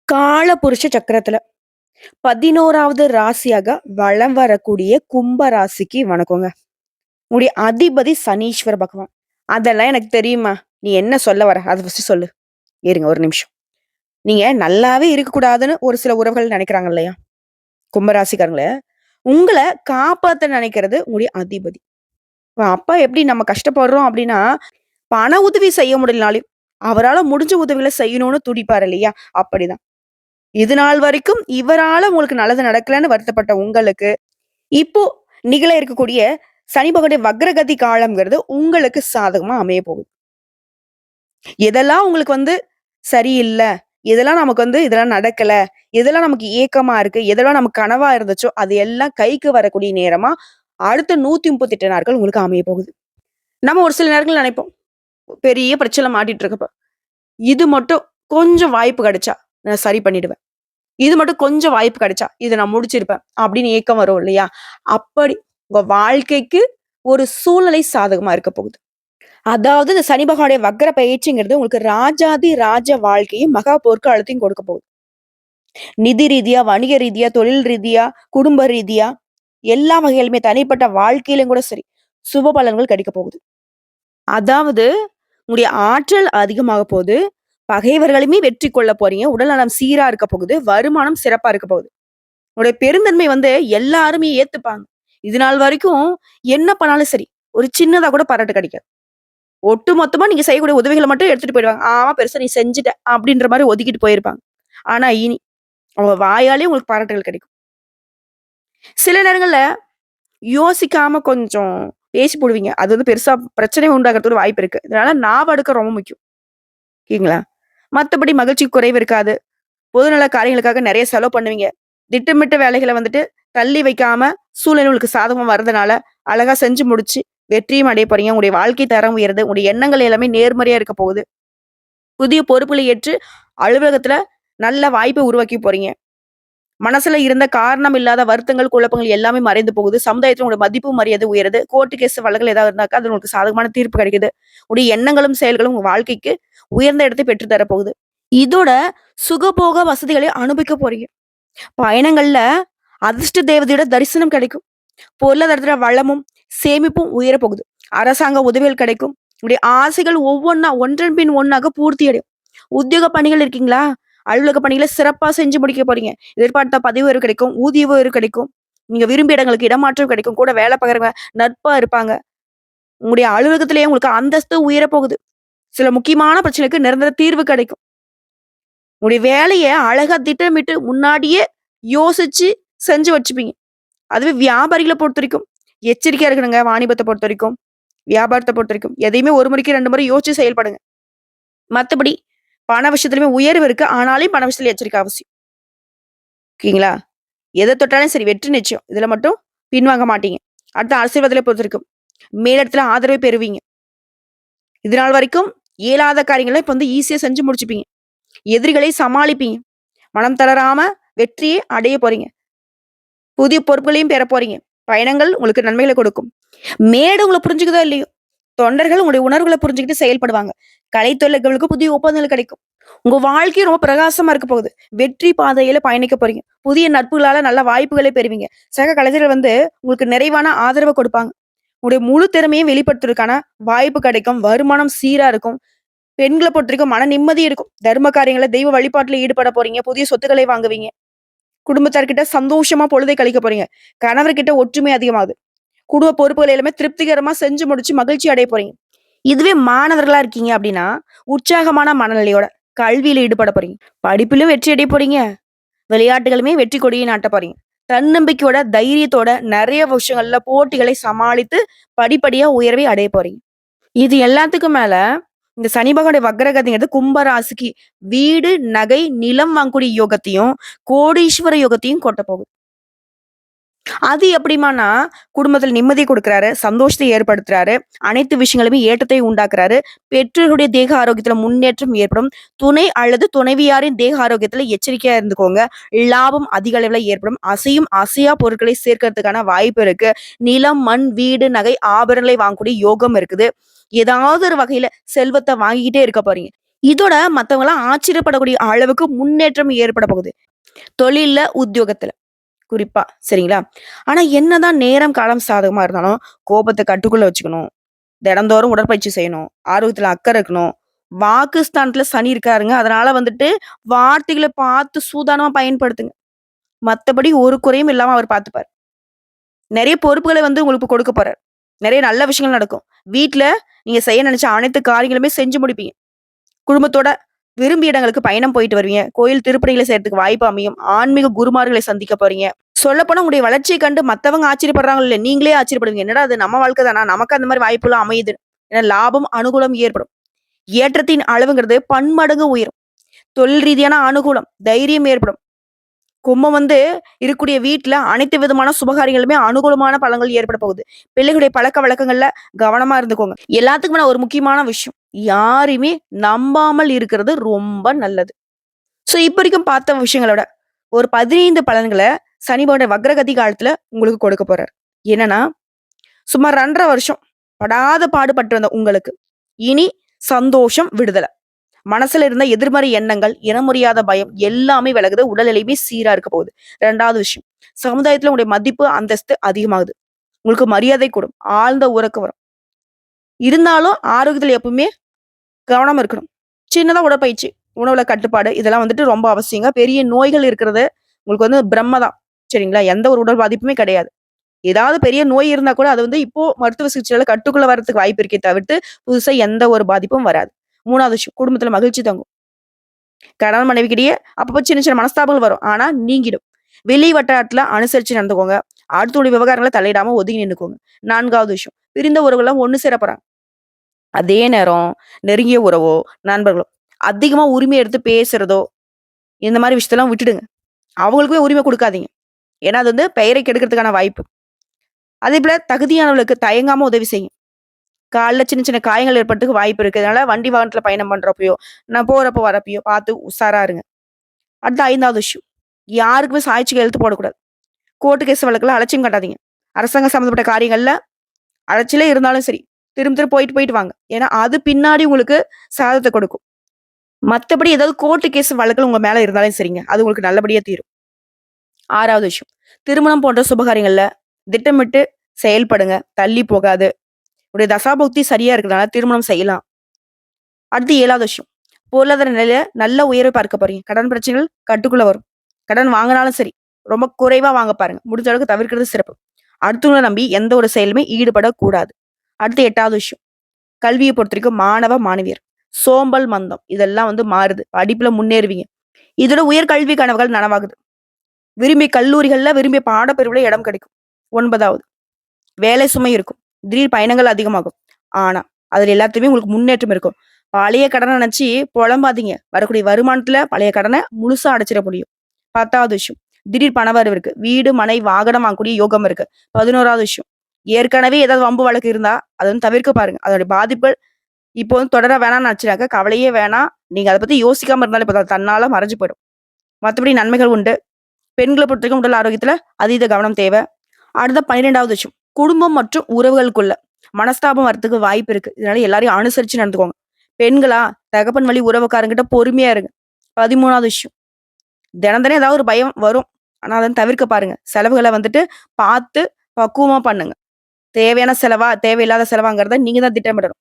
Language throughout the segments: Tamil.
காலபுருஷ சக்கரத்துல 11வது ராசியாக வலம் வரக்கூடிய கும்ப ராசிக்கு வணக்கங்க. உங்களுடைய அதிபதி சனீஸ்வர பகவான். அதெல்லாம் எனக்கு தெரியுமா? நீ என்ன சொல்ல வர? அத ஃபர்ஸ்ட்டு சொல்லு. இருங்க ஒரு நிமிஷம். நீங்க நல்லாவே இருக்கக்கூடாதுன்னு ஒரு சில உறவுகள் நெனைக்கிறாங்க இல்லையா? கும்ப ராசிக்காரங்கள, உங்கள காப்பாத்த நெனைக்கிறது உங்களுடைய அதிபதி. அப்ப எப்படி நம்ம கஷ்டப்படுறோம் அப்படின்னா, பண உதவி செய்ய முடியலனாலும், அவரால முடிஞ்ச உதவிகள செய்யணும்னு துடிப்பாரு இல்லையா? அப்படிதான். இது நாள் வரைக்கும் இவரால உங்களுக்கு நல்லது நடக்கலன்னு வருத்தப்பட்ட உங்களுக்கு, இப்போ நிகழ இருக்கக்கூடிய சனி பகவானுடைய வக்ரகதி காலம்ங்கிறது உங்களுக்கு சாதகமா அமைய போகுது. எதெல்லாம் உங்களுக்கு சரியில்ல, எதெல்லாம் நமக்கு இதெல்லாம் நடக்கல, எதெல்லாம் நமக்கு ஏக்கமா இருக்கு, எதெல்லாம் நமக்கு கனவா இருந்துச்சோ, அது எல்லாம் கைக்கு வரக்கூடிய நேரமா அடுத்த 138 நாட்கள் உங்களுக்கு அமைய போகுது. நம்ம ஒரு சில நேரங்கள்ல நினைப்போம், பெரிய பிரச்சனைல மாட்டிட்டு இருக்கப்ப, இது மட்டும் கொஞ்சம் வாய்ப்பு கிடைச்சா நான் சரி பண்ணிடுவேன். இது மட்டும் கொஞ்சம் வாய்ப்பு கிடைச்சா, இத நான் முடிச்சிருப்பேன். அப்படின்னு ஏக்கம் வரும் இல்லையா? அப்படி உங்க வாழ்க்கைக்கு ஒரு சூழ்நிலை சாதகமா இருக்க போகுது. அதாவது இந்த சனி பகவானுடைய வக்ர பயிற்சிங்கிறது உங்களுக்கு ராஜாதி ராஜ வாழ்க்கையும், மகா பொற்காலத்தையும் கொடுக்க போகுது. நிதி ரீதியா, வணிக ரீதியா, தொழில் ரீதியா, குடும்ப ரீதியா, எல்லா வகையிலுமே தனிப்பட்ட வாழ்க்கையிலும் கூட சரி, சுப பலன்கள் கிடைக்க போகுது. அதாவது உங்களுடைய ஆற்றல் அதிகமாக போகுது. பகைவர்களுமே வெற்றி கொள்ள போறீங்க. உடல்நலம் சீரா இருக்க போகுது. வருமானம் சிறப்பா இருக்க போகுது. உங்களுடைய பெருந்தன்மை எல்லாருமே ஏத்துப்பாங்க. இது நாள் வரைக்கும் என்ன பண்ணாலும் சரி, ஒரு சின்னதா கூட பாராட்டு கிடைக்காது. ஒட்டு மொத்தமா நீங்க செய்யக்கூடிய உதவிகள மட்டும் எடுத்துட்டு போயிடுவாங்க. ஆமா பெருசா நீ செஞ்சுட்ட அப்படின்ற மாரி ஒதுக்கிட்டு போயிருப்பாங்க. ஆனா இனி அவங்க வாயாலே உங்களுக்கு பாராட்டுகள் கிடைக்கும். சில நேரங்கள்ல யோசிக்காம கொஞ்சம் பேசி புடுவீங்க. அது பெருசா பிரச்சனை உண்டாகுறதுக்கு வாய்ப்பு இருக்கு. அதனால ஞாபகம் எடுக்க ரொம்ப முக்கியம். ஓகேங்களா? மத்தபடி மகிழ்ச்சி குறைவு இருக்காது. பொதுநல காரியங்களுக்காக நெறைய செலவு பண்ணுவீங்க. திட்டமிட்ட வேலைகள தள்ளி வைக்காம, சூழ்நிலை உங்களுக்கு சாதகமா வர்றதுனால, அழகா செஞ்சு முடிச்சு, வெற்றியும் அடைய போறீங்க. உங்களுடைய வாழ்க்கை தரம் உயருது. உங்களுடைய எண்ணங்கள் எல்லாமே நேர்மறையா இருக்க போகுது. புதிய பொறுப்புகளை ஏற்று அலுவலகத்துல நல்ல வாய்ப்ப உருவாக்கி போறீங்க. மனசுல இருந்த காரணம் இல்லாத வருத்தங்கள், குழப்பங்கள் எல்லாமே மறைந்து போகுது. சமுதாயத்துல உங்களோட மதிப்பு, மரியாதை உயருது. கோர்ட்டு கேஸ் வழக்குகள் ஏதாவது இருந்தாக்கா, அது உங்களுக்கு சாதகமான தீர்ப்பு கிடைக்குது. உங்களுடைய எண்ணங்களும், செயல்களும் உங்க வாழ்க்கைக்கு உயர்ந்த இடத்தை பெற்று தர போகுது. இதோட சுகபோக வசதிகளை அனுபவிக்க போறீங்க. பயணங்கள்ல அதிர்ஷ்ட தேவதையோட தரிசனம் கிடைக்கும். பொருளாதாரத்துல வளமும், சேமிப்பும் உயரப் போகுது. அரசாங்க உதவிகள் கிடைக்கும். உங்களுடைய ஆசைகள் ஒவ்வொன்னா ஒன்றன் பின் ஒண்ணாக பூர்த்தி அடையும். உத்தியோக பணிகள் இருக்கீங்களா? அலுவலக பணிகள சிறப்பா செஞ்சு முடிக்க போறீங்க. எதிர்பார்த்த பதவி உயர்வு கிடைக்கும். ஊதிய உயர்வு கிடைக்கும். நீங்க விரும்பிய இடங்களுக்கு இடமாற்றம் கிடைக்கும். கூட வேலை பார்க்குறவங்க நட்பா இருப்பாங்க. உங்களுடைய அலுவலகத்திலேயே உங்களுக்கு அந்தஸ்து உயரப் போகுது. சில முக்கியமான பிரச்சனைக்கு நிரந்தர தீர்வு கிடைக்கும். உங்களுடைய வேலைய அழகா திட்டமிட்டு முன்னாடியே யோசிச்சு செஞ்சு வச்சுப்பீங்க. அதுவே வியாபாரிகள பொறுத்தவரைக்கும் எச்சரிக்கையா இருக்கணுங்க. வாணிபத்த பொறுத்தவரைக்கும், வியாபாரத்த பொறுத்தவரைக்கும் எதையுமே ஒரு முறைக்கு 2 முறை யோசிச்சு செயல்படுங்க. மத்தபடி பண விஷயத்திலுமே உயர்வு இருக்கு. ஆனாலும் பண விஷயத்துல எச்சரிக்கை அவசியம். ஓகேங்களா? எத தொட்டாலும் சரி வெற்றி நிச்சயம். இதுல மட்டும் பின்வாங்க மாட்டீங்க. அடுத்து அரசியல்வாதிகள பொறுத்தவரைக்கும் மேலிடத்துல ஆதரவை பெறுவீங்க. இது நாள் வரைக்கும் இயலாத காரியங்கள இப்ப ஈஸியா செஞ்சு முடிச்சுப்பீங்க. எதிரிகளை சமாளிப்பீங்க. மனம் தளராம வெற்றியை அடைய போறீங்க. புதிய பொறுப்புகளையும் பெற போறீங்க. பயணங்கள் உங்களுக்கு நன்மைகள கொடுக்கும். மேடை உங்கள புரிஞ்சுக்குதோ இல்லையோ, தொண்டர்கள் உங்களுடைய உணர்வுகள புரிஞ்சுகிட்டு செயல்படுவாங்க. கலைத்தொழில்களுக்கு புதிய ஒப்பந்தங்கள் கிடைக்கும். உங்க வாழ்க்கை ரொம்ப பிரகாசமா இருக்க போகுது. வெற்றி பாதையில பயணிக்க போறீங்க. புதிய நட்புகளால நல்ல வாய்ப்புகளை பெறுவீங்க. சக கலைஞர்கள் உங்களுக்கு நிறைவான ஆதரவ கொடுப்பாங்க. உங்களுடைய முழு திறமையும் வெளிப்படுத்துறதுக்கான வாய்ப்பு கிடைக்கும். வருமானம் சீரா இருக்கும். பெண்கள பொறுத்தவரைக்கும் மன நிம்மதி இருக்கும். தர்ம காரியங்கள்ல தெய்வ வழிபாட்டுல ஈடுபட போறீங்க. புதிய சொத்துக்களை வாங்குவீங்க. குடும்பத்தார்கிட்ட சந்தோஷமா பொழுதை கழிக்க போறீங்க. கணவர்கிட்ட ஒற்றுமை அதிகமாகுது. குடும்ப பொறுப்புகள் எல்லாமே திருப்திகரமா செஞ்சு முடிச்சு மகிழ்ச்சி அடைய போறீங்க. இதுவே மாணவர்களா இருக்கீங்க அப்படின்னா, உற்சாகமான மனநிலையோட கல்வியில ஈடுபட போறீங்க. படிப்பிலும் வெற்றி அடைய போறீங்க. விளையாட்டுகளுமே வெற்றி கொடியை நாட்ட போறீங்க. தன்னம்பிக்கையோட, தைரியத்தோட நெறைய விஷயங்கள்ல போட்டிகளை சமாளித்து படிப்படியா உயர்வை அடைய போறீங்க. இது எல்லாத்துக்கும் மேல இந்த சனி பகவானுடைய வக்ரகதிங்கிறது கும்ப ராசிக்கு வீடு, நகை, நிலம் வாங்கக்கூடிய யோகத்தையும், கோடீஸ்வர யோகத்தையும் கொட்டப் போகுது. அது எப்படிமான்னா, குடும்பத்துல நிம்மதி குடுக்குறாரு, சந்தோஷத்தை ஏற்படுத்துறாரு, அனைத்து விஷயங்களுமே ஏற்றத்தை உண்டாக்குறாரு, பெற்றோர்களுடைய தேக ஆரோக்கியத்துல முன்னேற்றம் ஏற்படும், துணை அல்லது துணைவியாரின் தேக ஆரோக்கியத்துல எச்சரிக்கையா இருந்துக்கோங்க. லாபம் அதிக அளவுல ஏற்படும். அசையும், அசையா பொருட்களை சேர்க்கறதுக்கான வாய்ப்பு இருக்கு. நிலம், மண், வீடு, நகை, ஆபரணங்களை வாங்கக்கூடிய யோகம் இருக்குது. ஏதாவது ஒரு வகையில செல்வத்த வாங்கிக்கிட்டே இருக்க போறீங்க. இதோட மத்தவங்கலாம் ஆச்சரியப்படக்கூடிய அளவுக்கு முன்னேற்றம் ஏற்பட போகுது. தொழில்ல, உத்தியோகத்துல குறிப்பா. சரிங்களா? ஆனா என்னதான் நேரம், காலம் சாதகமா இருந்தாலும், கோபத்த கட்டுக்குள்ள வச்சுக்கணும். தினந்தோறும் உடற்பயிற்சி செய்யணும். ஆரோக்கியத்துல அக்கறை இருக்கணும். வாக்குஸ்தானத்துல சனி இருக்காருங்க. அதனால வந்துட்டு வார்த்தைகள பார்த்து சூதானமா பயன்படுத்துங்க. மத்தபடி ஒரு குறையும் இல்லாம அவர் பார்த்துப்பாரு. நெறைய பொறுப்புகள வந்து உங்களுக்கு கொடுக்க போறாரு. நெறைய நல்ல விஷயங்கள் நடக்கும். வீட்ல நீங்க செய்ய நெனச்ச அனைத்து காரியங்களுமே செஞ்சு முடிப்பீங்க. குடும்பத்தோட விரும்பிய இடங்களுக்கு பயணம் போயிட்டு வருவீங்க. கோயில் திருப்பணிகள செய்றதுக்கு வாய்ப்பு அமையும். ஆன்மீக குருமார்களை சந்திக்க போறீங்க. சொல்லப்போனா உங்களுடைய வளர்ச்சிய கண்டு மத்தவங்க ஆச்சரியப்படுறாங்களோ இல்லையோ, நீங்களே ஆச்சரியப்படுவீங்க. என்னடா இது நம்ம வாழ்க்கை தானா? நமக்கு அந்த மாரி வாய்ப்புலாம் அமையுது. ஏன்னா லாபம், அனுகூலம் ஏற்படும். ஏற்றத்தின் அளவுங்கிறது பன்மடங்கு உயரும். தொழில் ரீதியான அனுகூலம், தைரியம் ஏற்படும். கும்பம் வந்து இருக்கக்கூடிய வீட்ல அனைத்து விதமான சுபகாரியங்களுமே அனுகூலமான பலன்கள் ஏற்பட போகுது. பிள்ளைகளுடைய பழக்கவழக்கங்கள்ல கவனமா இருந்துக்கோங்க. எல்லாத்துக்குமே நான் ஒரு முக்கியமான விஷயம். யாரையுமே நம்பாமல் இருக்கிறது ரொம்ப நல்லது. இப்ப வரைக்கும் பார்த்த விஷயங்களோட ஒரு 15 பலன்கள சனி பகவான் வக்ரகதி காலத்துல உங்களுக்கு கொடுக்க போறாரு. என்னன்னா, சுமார் 2 1/2 வருஷம் படாத பாடுபட்டு வந்த உங்களுக்கு, இனி சந்தோஷம், விடுதலை. மனசுல இருந்த எதிர்மறை எண்ணங்கள், இனமுறியாத பயம் எல்லாமே விலகுது. உடல்நிலையுமே சீரா இருக்க போகுது. 2வது விஷயம், சமுதாயத்துல உங்களுடைய மதிப்பு, அந்தஸ்து அதிகமாகுது. உங்களுக்கு மரியாதை கூடும். ஆழ்ந்த உறக்கம் வரும். இருந்தாலும் ஆரோக்கியத்துல எப்பவுமே கவனமா இருக்கணும். சின்னதா உடற்பயிற்சி, உணவுல கட்டுப்பாடு இதெல்லாம் வந்துட்டு ரொம்ப அவசியங்க. பெரிய நோய்கள் இருக்கிறது உங்களுக்கு வந்து பிரம்ம தான். சரிங்களா? எந்த ஒரு உடல் பாதிப்புமே கிடையாது. ஏதாவது பெரிய நோய் இருந்தா கூட அது வந்து இப்போ மருத்துவ சிகிச்சையால கட்டுக்குள்ள வரதுக்கு வாய்ப்பு இருக்கே தவிர்த்து, புதுசா எந்த ஒரு பாதிப்பும் வராது. 3வது விஷயம், குடும்பத்துல மகிழ்ச்சி தங்கும். கணவன் மனைவிக்கிடையே அப்பப்போ சின்ன சின்ன மனஸ்தாபங்கள் வரும். ஆனா நீங்கிடும். வெளி வட்டாரத்துல அனுசரிச்சு நடந்துக்கோங்க. அடுத்தவங்களுடைய விவகாரங்கள தலையிடாம ஒதுங்கி நின்னுக்கோங்க. 4வது விஷயம், பிரிந்த உறவுகள்லாம் ஒண்ணு சேர போறாங்க. அதே நேரம் நெருங்கிய உறவோ, நண்பர்களோ அதிகமா உரிமை எடுத்து பேசுறதோ, இந்த மாரி விஷயத்தெல்லாம் விட்டுடுங்க. அவங்களுக்குமே உரிமை குடுக்காதீங்க. ஏன்னா அது வந்து பெயரை கெடுக்கிறதுக்கான வாய்ப்பு. அதேபோல தகுதியானவர்களுக்கு தயங்காம உதவி செய்யுங்க. கால்ல சின்ன சின்ன காயங்கள் ஏற்படுறதுக்கு வாய்ப்பு இருக்கு. அதனால வண்டி வாகனத்துல பயணம் பண்றப்பயோ, நான் போறப்போ வரப்பயோ பார்த்து உஷாரா இருங்க. அடுத்து 5வது விஷயம், யாருக்குமே சாய்ச்சி கையெழுத்து போடக்கூடாது. கோர்ட்டு கேஸ் வழக்குல அலட்சியம் காட்டாதீங்க. அரசாங்கம் சம்மந்தப்பட்ட காரியங்கள்ல அலைச்சலே இருந்தாலும் சரி, திரும்ப திரும்ப போயிட்டு போயிட்டு வாங்க. ஏன்னா அது பின்னாடி உங்களுக்கு சாதத்த கொடுக்கும். மத்தபடி ஏதாவது கோர்ட்டு கேஸ் வழக்குகள் உங்க மேல இருந்தாலும் சரிங்க. அது உங்களுக்கு நல்லபடியா தீரும். 6வது விஷயம், திருமணம் போன்ற சுபகாரியங்கள்ல திட்டமிட்டு செயல்படுங்க. தள்ளி போகாது. உடைய தசாபுக்தி சரியா இருக்கிறனால திருமணம் செய்யலாம். அடுத்து 7வது விஷயம், பொருளாதார நிலையில நல்ல உயர்வை பார்க்க போறீங்க. கடன் பிரச்சனைகள் கட்டுக்குள்ள வரும். கடன் வாங்குனாலும் சரி, ரொம்ப குறைவா வாங்க பாருங்க. முடிஞ்ச அளவுக்கு தவிர்க்கிறது சிறப்பு. அடுத்தவங்கள நம்பி எந்த ஒரு செயலுமே ஈடுபடக்கூடாது. அடுத்து 8வது விஷயம், கல்விய பொறுத்தவரைக்கும் மாணவ, மாணவியர் சோம்பல், மந்தம் இதெல்லாம் வந்து மாறுது. படிப்புல முன்னேறுவீங்க. இதோட உயர் கல்வி கனவுகள் நனவாகுது. விரும்பிய கல்லூரிகள்ல, விரும்பிய பாடப்பிரிவுல இடம் கிடைக்கும். 9வது, வேலை சுமை இருக்கும். திடீர் பயணங்கள் அதிகமாகும். ஆனா, அதுல எல்லாத்துலயுமே உங்களுக்கு முன்னேற்றம் இருக்கும். பழைய கடன நினைச்சு புலம்பாதீங்க. வரக்கூடிய வருமானத்துல பழைய கடன முழுசா அடைச்சிட முடியும். 10வது விஷயம், திடீர் பணவரவு இருக்கு. வீடு, மனை, வாகனம் வாங்கக்கூடிய யோகம் இருக்கு. 11வது விஷயம், ஏற்கனவே ஏதாவது வம்பு வழக்கு இருந்தா, அத வந்து தவிர்க்க பாருங்க. அதோட பாதிப்புகள் இப்போ வந்து தொடர வேணாம்னு நினைச்சுனாக்க கவலையே வேணாம். நீங்க அத பத்தி யோசிக்காம இருந்தாலே போதும். அது தன்னால மறைஞ்சு போயிடும். மத்தபடி நன்மைகள் உண்டு. பெண்கள பொறுத்தவரைக்கும் உடல் ஆரோக்கியத்துல அதீத கவனம் தேவை. அடுத்த 12வது விஷயம், குடும்பம் மற்றும் உறவுகளுக்குள்ள மனஸ்தாபம் வரத்துக்கு வாய்ப்பு இருக்கு. இதனால எல்லாரையும் அனுசரிச்சு நடந்துக்கோங்க. பெண்களா, தகப்பன் வழி உறவுக்காரங்கிட்ட பொறுமையா இருங்க. 13வது விஷயம், தினம் தினம் ஏதாவது ஒரு பயம் வரும். ஆனா அத தவிர்க்க பாருங்க. செலவுகள வந்துட்டு பார்த்து பக்குவமா பண்ணுங்க. தேவையான செலவா, தேவையில்லாத செலவாங்கிறத நீங்க தான் திட்டமிடணும்.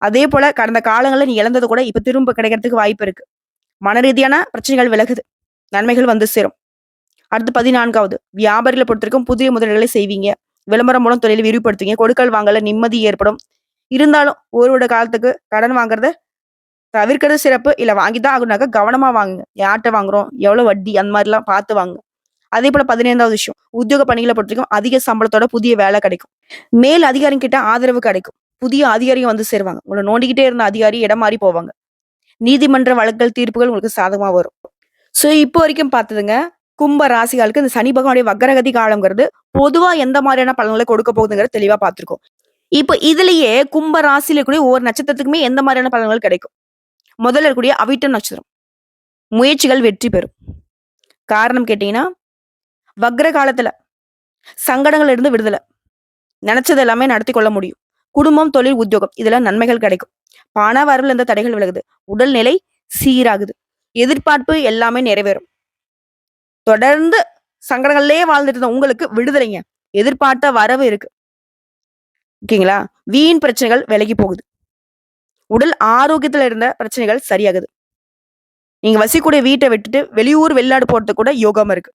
அதே போல கடந்த காலங்கள்ல நீ இழந்தது கூட இப்ப திரும்ப கிடைக்கிறதுக்கு வாய்ப்பு இருக்கு. மன ரீதியான பிரச்சனைகள் விலகுது. நன்மைகள் வந்து சேரும். அடுத்து 14வது, வியாபாரிகள பொறுத்தவரைக்கும் புதிய முதலீடுகளை செய்வீங்க. விளம்பரம் மூலம் தொழிலை விரிவுபடுத்துவீங்க. கொடுக்கல் வாங்கல்ல நிம்மதி ஏற்படும். இருந்தாலும் ஒரு வருட காலத்துக்கு கடன் வாங்குறத தவிர்க்கிறது சிறப்பு. இல்ல வாங்கி தான் ஆகணும்னாக்க கவனமா வாங்குங்க. யார்ட்ட வாங்குறோம்? எவ்வளவு வட்டி? அந்த மாரிலாம் பார்த்து வாங்குங்க. அதேபோல 15வது விஷயம், உத்தியோக பணிகள பொறுத்தவரைக்கும் அதிக சம்பளத்தோட புதிய வேலை கிடைக்கும். மேல் அதிகாரிங்க கிட்ட ஆதரவு கிடைக்கும். புதிய அதிகாரிங்க வந்து சேருவாங்க. உங்கள நோண்டிக்கிட்டே இருந்த அதிகாரி இடம் மாறி போவாங்க. நீதிமன்ற வழக்குகள், தீர்ப்புகள் உங்களுக்கு சாதகமா வரும். இப்போ வரைக்கும் பார்த்ததுங்க, கும்ப ராசிகளுக்கு இந்த சனி பகவானுடைய வக்ரகதி காலம்ங்கிறது பொதுவா எந்த மாரியான பலன்கள கொடுக்க போகுதுங்கிறத தெளிவா பார்த்திருக்கோம். இப்போ இதுலயே கும்ப ராசியில இருக்கக்கூடிய ஒவ்வொரு நட்சத்திரத்துக்குமே எந்த மாரியான பலன்கள் கிடைக்கும். முதல்ல இருக்கக்கூடிய அவிட்டம் நட்சத்திரம். முயற்சிகள் வெற்றி பெறும். காரணம் கேட்டீங்கன்னா, வக்ர காலத்துல சங்கடங்கள்ல இருந்து விடுதல. நெனச்சது எல்லாமே நடத்தி கொள்ள முடியும். குடும்பம், தொழில், உத்தியோகம் இதுல நன்மைகள் கிடைக்கும். பண வரவுல இருந்த தடைகள் விலகுது. உடல்நிலை சீராகுது. எதிர்பார்ப்பு எல்லாமே நிறைவேறும். தொடர்ந்து சங்கடங்கள்லயே வாழ்ந்துட்டு இருந்த உங்களுக்கு விடுதலைங்க. எதிர்பார்த்த வரவு இருக்கு. ஓகேங்களா? வீண் பிரச்சனைகள் விலகி போகுது. உடல் ஆரோக்கியத்துல இருந்த பிரச்சனைகள் சரியாகுது. நீங்க வசிக்கக்கூடிய வீட்ட விட்டுட்டு வெளியூர், வெளிநாடு போறதுக்கு கூட யோகம் இருக்கு.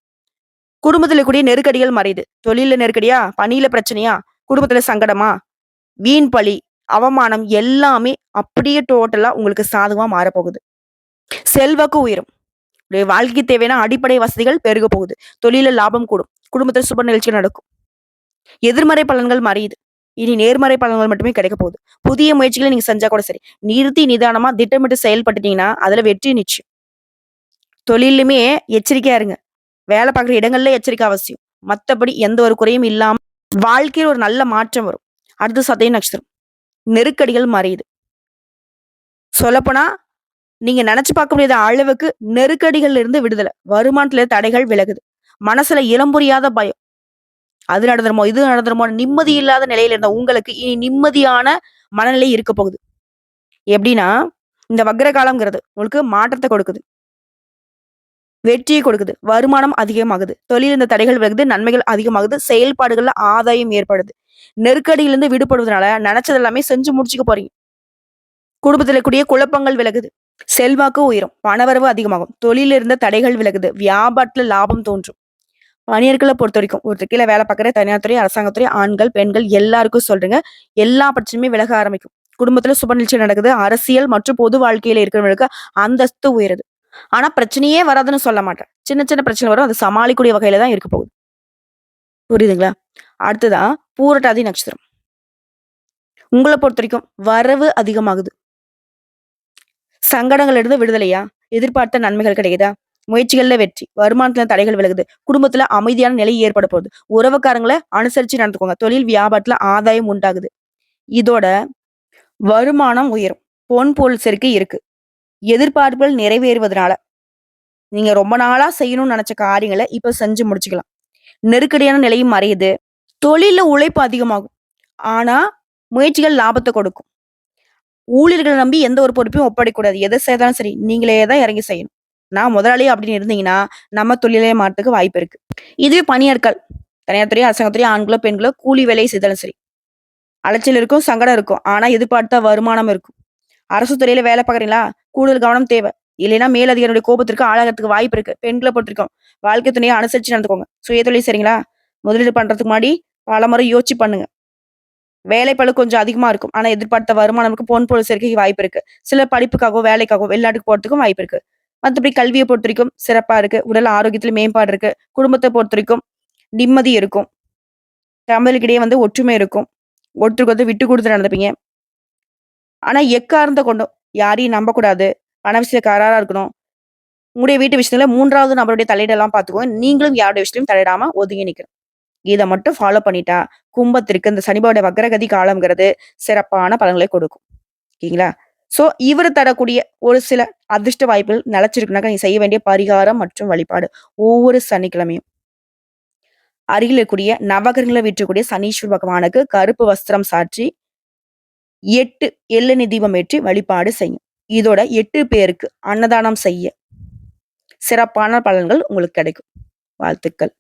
குடும்பத்துல கூடிய நெருக்கடிகள் மறையுது. தொழில்ல நெருக்கடியா? பணியில பிரச்சனையா? குடும்பத்துல சங்கடமா? வீண் பழி, அவமானம் எல்லாமே அப்படியே டோட்டலா உங்களுக்கு சாதகமா மாறப்போகுது. செல்வாக்கு உயரும். உங்களுடைய வாழ்க்கைக்கு தேவையான அடிப்படை வசதிகள் பெருக போகுது. தொழில்ல லாபம் கூடும். குடும்பத்துல சுப நிகழ்ச்சிகள் நடக்கும். எதிர்மறை பலன்கள் மறையுது. இனி நேர்மறை பலன்கள் மட்டுமே கிடைக்க போகுது. புதிய முயற்சிகளை நீங்க செஞ்சா கூட சரி. நிறுத்தி நிதானமா திட்டமிட்டு செயல்பட்டுட்டீங்கன்னா, அதுல வெற்றி நிச்சயம். தொழிலுமே எச்சரிக்கையா இருங்க. வேலை பார்க்குற இடங்கள்ல எச்சரிக்கை அவசியம். மத்தபடி எந்த ஒரு குறையும் இல்லாம வாழ்க்கையில ஒரு நல்ல மாற்றம் வரும். அடுத்து சதய நட்சத்திரம். நெருக்கடிகள் மறையுது. சொல்லப்போனா, நீங்க நெனச்சு பார்க்க முடியாத அளவுக்கு நெருக்கடிகள்ல இருந்து விடுதலை. வருமானத்துல தடைகள் விலகுது. மனசுல இனம் புரியாத பயம். அது நடந்துருமோ, இது நடந்துருமோ நிம்மதி இல்லாத நிலையில இருந்த உங்களுக்கு இனி நிம்மதியான மனநிலை இருக்க போகுது. எப்படின்னா, இந்த வக்ர காலம்ங்கிறது உங்களுக்கு மாற்றத்த கொடுக்குது. வெற்றியை கொடுக்குது. வருமானம் அதிகமாகுது. தொழில் இந்த தடைகள் விலகுது. நன்மைகள் அதிகமாகுது. செயல்பாடுகள்ல ஆதாயம் ஏற்படுது. நெருக்கடியிலிருந்து விடுபடுவதனால நெனச்சது எல்லாமே செஞ்சு முடிச்சுக்க போறீங்க. குடும்பத்தில கூடிய குழப்பங்கள் விலகுது. செல்வாக்கு உயரும். பணவரவு அதிகமாகும். தொழில்ல இருந்த தடைகள் விலகுது. வியாபாரத்துல லாபம் தோன்றும். பணியாட்கள பொறுத்தவரைக்கும், ஒருத்தர் கீழ வேலை பார்க்குற தனியார் துறை, அரசாங்கத்துறை, ஆண்கள், பெண்கள் எல்லாருக்கும் சொல்றேங்க. எல்லா பிரச்சனையுமே விலக ஆரம்பிக்கும். குடும்பத்துல சுப நிகழ்ச்சி நடக்குது. அரசியல் மற்றும் பொது வாழ்க்கையில இருக்கிறவங்களுக்கு அந்தஸ்து உயருது. ஆனா பிரச்சனையே வராதுன்னு சொல்ல மாட்டேன். சின்ன சின்ன பிரச்சனை வரும். அது சமாளிக்கக்கூடிய வகையில தான் இருக்க போகுது. புரியுதுங்களா? அடுத்ததா பூரட்டாதி நட்சத்திரம். உங்கள பொறுத்தவரைக்கும் வரவு அதிகமாகுது. சங்கடங்கள்ல இருந்து விடுதலையா? எதிர்பார்த்த நன்மைகள் கிடைக்குதா? முயற்சிகள்ல வெற்றி. வருமானத்துல தடைகள் விலகுது. குடும்பத்துல அமைதியான நிலை ஏற்பட போகுது. உறவுக்காரங்கள அனுசரிச்சு நடந்துக்கோங்க. தொழில் வியாபாரத்துல ஆதாயம் உண்டாகுது. இதோட வருமானம் உயரும். பொன் பொருள் சேர்க்கை இருக்கு. எதிர்பார்ப்புகள் நிறைவேறுவதனால நீங்க ரொம்ப நாளா செய்யணும்னு நினைச்ச காரியங்கள இப்ப செஞ்சு முடிச்சுக்கலாம். நெருக்கடியான நிலையும் மறையுது. தொழில்ல உழைப்பு அதிகமாகும். ஆனா முயற்சிகள் லாபத்த கொடுக்கும். ஊழியர்கள நம்பி எந்த ஒரு பொறுப்பையும் ஒப்படைக்கக்கூடாது. எத செய்தாலும் சரி, நீங்களே தான் இறங்கி செய்யணும். நான் முதலாளி அப்படின்னு இருந்தீங்கன்னா, நம்ம தொழிலே மாறதுக்கு வாய்ப்பு இருக்கு. இதுவே பணியாட்கள், தனியார் துறை, அரசாங்கத் துறை, ஆண்களோ, பெண்களோ கூலி வேலை செய்தாலும் சரி. அலைச்சல் இருக்கும், சங்கடம் இருக்கும். ஆனா எதிர்பார்த்த வருமானம் இருக்கும். அரசு துறையில வேலை பார்க்குறீங்களா? கூடுதல் கவனம் தேவை. இல்லைன்னா மேலதிகாரியுடைய கோபத்திற்கு ஆளாகறதுக்கு வாய்ப்பு இருக்கு. பெண்கள பொறுத்தவரைக்கும் வாழ்க்கை துணைய அனுசரிச்சு நடந்துக்கோங்க. சுயதொழில் செய்றீங்களா? முதலீடு பண்றதுக்கு முன்னாடி பலமுறை யோசிச்சு பண்ணுங்க. வேலைப்பளு கொஞ்சம் அதிகமா இருக்கும். ஆனா எதிர்பார்த்த வருமானம் இருக்கும். பொன் பொருள் சேர்க்கைக்கு வாய்ப்பு இருக்கு. சிலர் படிப்புக்காகவோ, வேலைக்காகவோ வெளிநாட்டுக்கு போறதுக்கும் வாய்ப்பு இருக்கு. மத்தபடி கல்விய பொறுத்தவரைக்கும் சிறப்பா இருக்கு. உடல் ஆரோக்கியத்துல மேம்பாடு இருக்கு. குடும்பத்த பொறுத்தவரைக்கும் நிம்மதி இருக்கும். தம்பதியர்களிடையே ஒற்றுமை இருக்கும். ஒருத்தருக்கு ஒருத்தர் விட்டு குடுத்து நடந்துப்பீங்க. ஆனா எக்காரணத்த கொண்டும் யாரையும் நம்பக்கூடாது. பண விஷயத்துல கராரா இருக்கணும். உங்களுடைய வீட்டு விஷயத்துல 3வது நபருடைய தலையீடெல்லாம் பார்த்துக்கோங்க. நீங்களும் யாருடைய விஷயத்திலயும் தலையிடாம ஒதுங்கி நிக்கணும். இத மட்டும் ஃபாலோ பண்ணிட்டா, கும்பத்திற்கு இந்த சனியோட வக்ரகதி காலம்ங்கிறது சிறப்பான பலன்களை கொடுக்கும். ஓகேங்களா? சோ, இவரு தரக்கூடிய ஒரு சில அதிர்ஷ்ட வாய்ப்புகள் நிலைச்சிருக்குனாக்கா, நீங்க செய்ய வேண்டிய பரிகாரம் மற்றும் வழிபாடு. ஒவ்வொரு சனிக்கிழமையும் அருகில் இருக்கக்கூடிய நவகிரகங்கள வீற்றக்கூடிய சனீஸ்வர பகவானுக்கு கருப்பு வஸ்திரம் சாற்றி 8 எள்ளெண்ணெய் தீபம் ஏற்றி வழிபாடு செய்யும். இதோட 8 பேருக்கு அன்னதானம் செய்ய சிறப்பான பலன்கள் உங்களுக்கு கிடைக்கும். வாழ்த்துக்கள்.